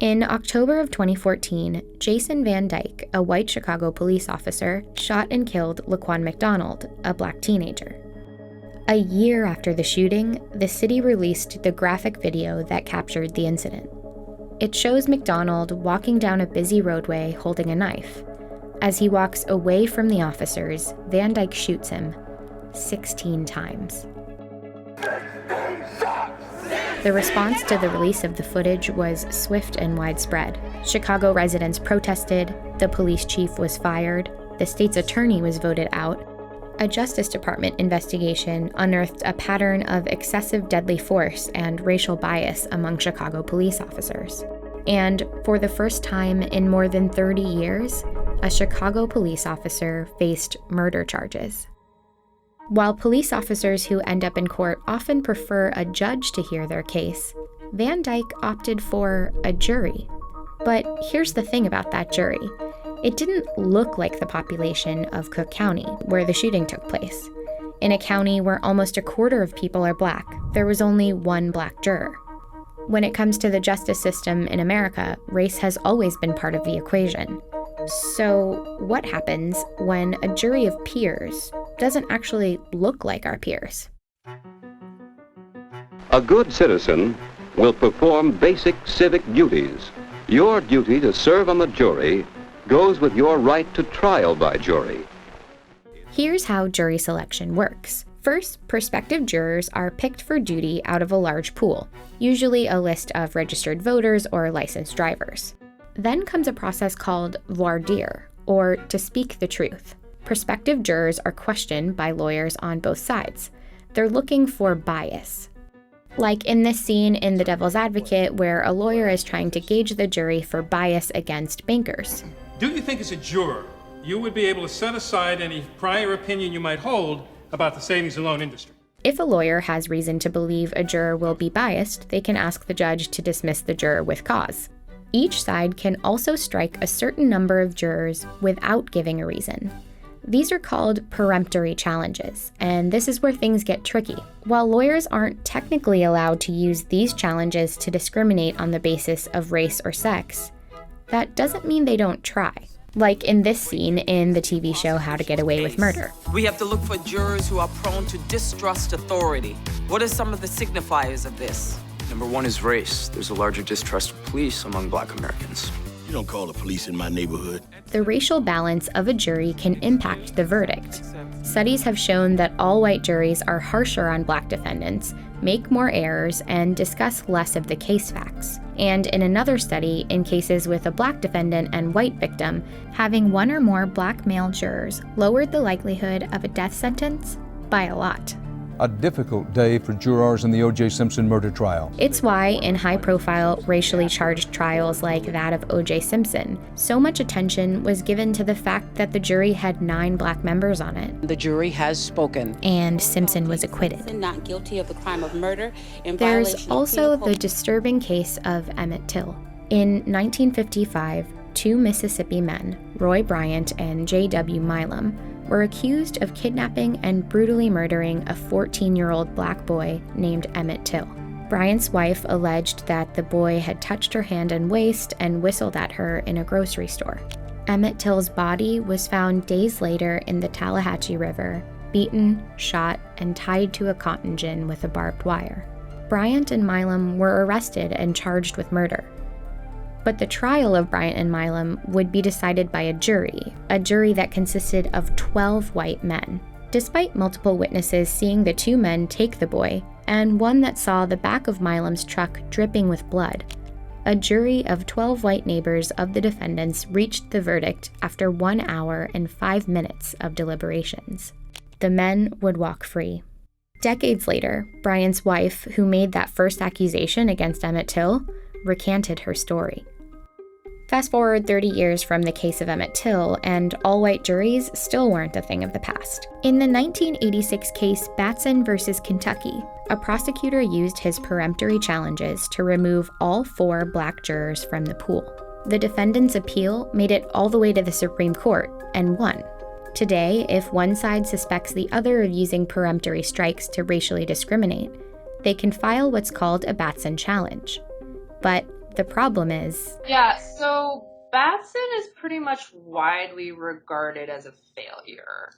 In October of 2014, Jason Van Dyke, a white Chicago police officer, shot and killed Laquan McDonald, a black teenager. A year after the shooting, the city released the graphic video that captured the incident. It shows McDonald walking down a busy roadway holding a knife. As he walks away from the officers, Van Dyke shoots him 16 times. The response to the release of the footage was swift and widespread. Chicago residents protested, the police chief was fired, the state's attorney was voted out. A Justice Department investigation unearthed a pattern of excessive deadly force and racial bias among Chicago police officers. And for the first time in more than 30 years, a Chicago police officer faced murder charges. While police officers who end up in court often prefer a judge to hear their case, Van Dyke opted for a jury. But here's the thing about that jury. It didn't look like the population of Cook County, where the shooting took place. In a county where almost a quarter of people are black, there was only one black juror. When it comes to the justice system in America, race has always been part of the equation. So what happens when a jury of peers doesn't actually look like our peers? A good citizen will perform basic civic duties. Your duty to serve on the jury goes with your right to trial by jury. Here's how jury selection works. First, prospective jurors are picked for duty out of a large pool, usually a list of registered voters or licensed drivers. Then comes a process called voir dire, or to speak the truth. Prospective jurors are questioned by lawyers on both sides. They're looking for bias. Like in this scene in The Devil's Advocate, where a lawyer is trying to gauge the jury for bias against bankers. Do you think as a juror, you would be able to set aside any prior opinion you might hold about the savings and loan industry? If a lawyer has reason to believe a juror will be biased, they can ask the judge to dismiss the juror with cause. Each side can also strike a certain number of jurors without giving a reason. These are called peremptory challenges, and this is where things get tricky. While lawyers aren't technically allowed to use these challenges to discriminate on the basis of race or sex, that doesn't mean they don't try. Like in this scene in the TV show How to Get Away with Murder. We have to look for jurors who are prone to distrust authority. What are some of the signifiers of this? Number one is race. There's a larger distrust of police among black Americans. You don't call the police in my neighborhood. The racial balance of a jury can impact the verdict. Studies have shown that all white juries are harsher on black defendants, make more errors, and discuss less of the case facts. And in another study, in cases with a black defendant and white victim, having one or more black male jurors lowered the likelihood of a death sentence by a lot. A difficult day for jurors in the O.J. Simpson murder trial. It's why, in high-profile, racially charged trials like that of O.J. Simpson, so much attention was given to the fact that the jury had 9 black members on it. The jury has spoken. And Simpson was acquitted. Not guilty of the crime of murder. There's also the disturbing case of Emmett Till. In 1955, 2 Mississippi men, Roy Bryant and J.W. Milam, were accused of kidnapping and brutally murdering a 14-year-old black boy named Emmett Till. Bryant's wife alleged that the boy had touched her hand and waist and whistled at her in a grocery store. Emmett Till's body was found days later in the Tallahatchie River, beaten, shot, and tied to a cotton gin with a barbed wire. Bryant and Milam were arrested and charged with murder. But the trial of Bryant and Milam would be decided by a jury that consisted of 12 white men. Despite multiple witnesses seeing the 2 men take the boy, and one that saw the back of Milam's truck dripping with blood, a jury of 12 white neighbors of the defendants reached the verdict after 1 hour and 5 minutes of deliberations. The men would walk free. Decades later, Bryant's wife, who made that first accusation against Emmett Till, recanted her story. Fast forward 30 years from the case of Emmett Till, and all-white juries still weren't a thing of the past. In the 1986 case Batson versus Kentucky, a prosecutor used his peremptory challenges to remove all 4 black jurors from the pool. The defendant's appeal made it all the way to the Supreme Court and won. Today, if one side suspects the other of using peremptory strikes to racially discriminate, they can file what's called a Batson challenge. But The problem is, yeah, so Batson is pretty much widely regarded as a failure.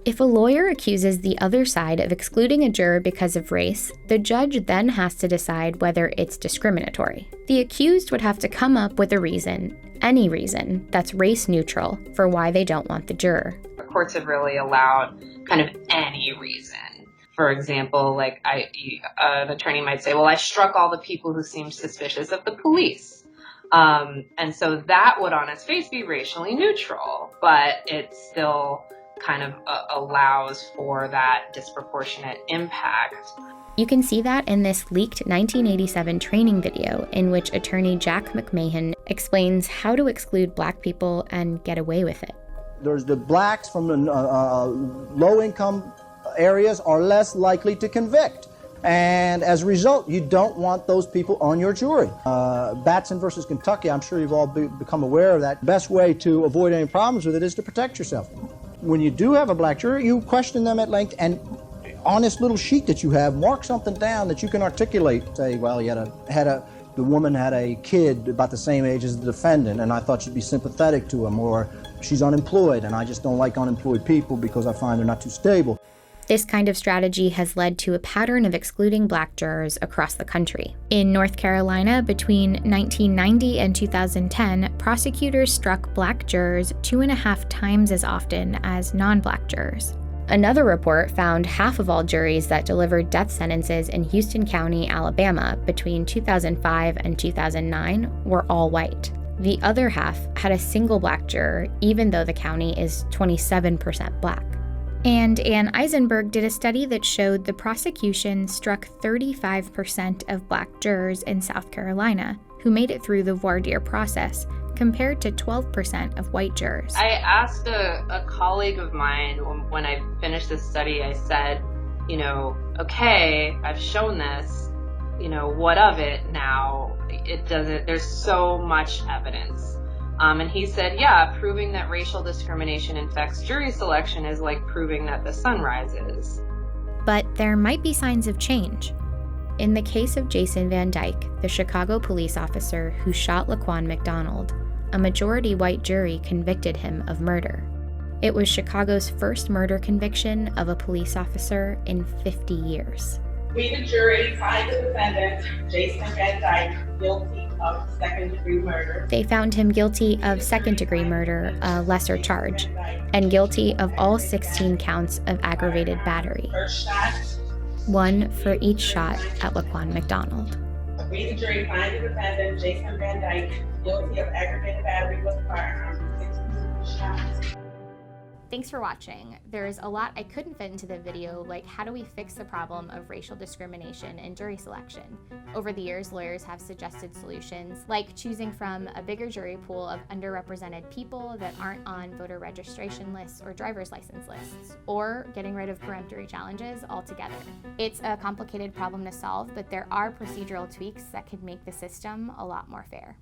if a lawyer accuses the other side of excluding a juror because of race, the judge then has to decide whether it's discriminatory. The accused would have to come up with a reason, any reason, that's race neutral for why they don't want the juror. The courts have really allowed kind of any reason. For example, like an attorney might say, well, I struck all the people who seemed suspicious of the police. And so that would on its face be racially neutral, but it still kind of allows for that disproportionate impact. You can see that in this leaked 1987 training video in which attorney Jack McMahon explains how to exclude Black people and get away with it. There's the blacks from the low-income areas are less likely to convict. And as a result, you don't want those people on your jury. Batson versus Kentucky, I'm sure you've all become aware of that. The best way to avoid any problems with it is to protect yourself. When you do have a black juror, you question them at length, and on this little sheet that you have, mark something down that you can articulate. Say, well, the woman had a kid about the same age as the defendant, and I thought she'd be sympathetic to him, or she's unemployed, and I just don't like unemployed people because I find they're not too stable. This kind of strategy has led to a pattern of excluding Black jurors across the country. In North Carolina, between 1990 and 2010, prosecutors struck Black jurors 2.5 times as often as non-Black jurors. Another report found half of all juries that delivered death sentences in Houston County, Alabama, between 2005 and 2009 were all white. The other half had a single Black juror, even though the county is 27% Black. And Ann Eisenberg did a study that showed the prosecution struck 35% of Black jurors in South Carolina who made it through the voir dire process, compared to 12% of white jurors. I asked a colleague of mine when I finished this study, I said, okay, I've shown this, what of it now? There's so much evidence. And he said, yeah, proving that racial discrimination affects jury selection is like proving that the sun rises. But there might be signs of change. In the case of Jason Van Dyke, the Chicago police officer who shot Laquan McDonald, a majority white jury convicted him of murder. It was Chicago's first murder conviction of a police officer in 50 years. We, the jury, find the defendant, Jason Van Dyke, guilty of second-degree murder. They found him guilty of second-degree murder, a lesser charge, and guilty of all 16 counts of aggravated battery. First shot. One for each shot at Laquan McDonald. We, the jury, find the defendant, Jason Van Dyke, guilty of aggravated battery with a firearm, 16 shots. Thanks for watching. There's a lot I couldn't fit into the video, like how do we fix the problem of racial discrimination in jury selection? Over the years, lawyers have suggested solutions, like choosing from a bigger jury pool of underrepresented people that aren't on voter registration lists or driver's license lists, or getting rid of peremptory challenges altogether. It's a complicated problem to solve, but there are procedural tweaks that could make the system a lot more fair.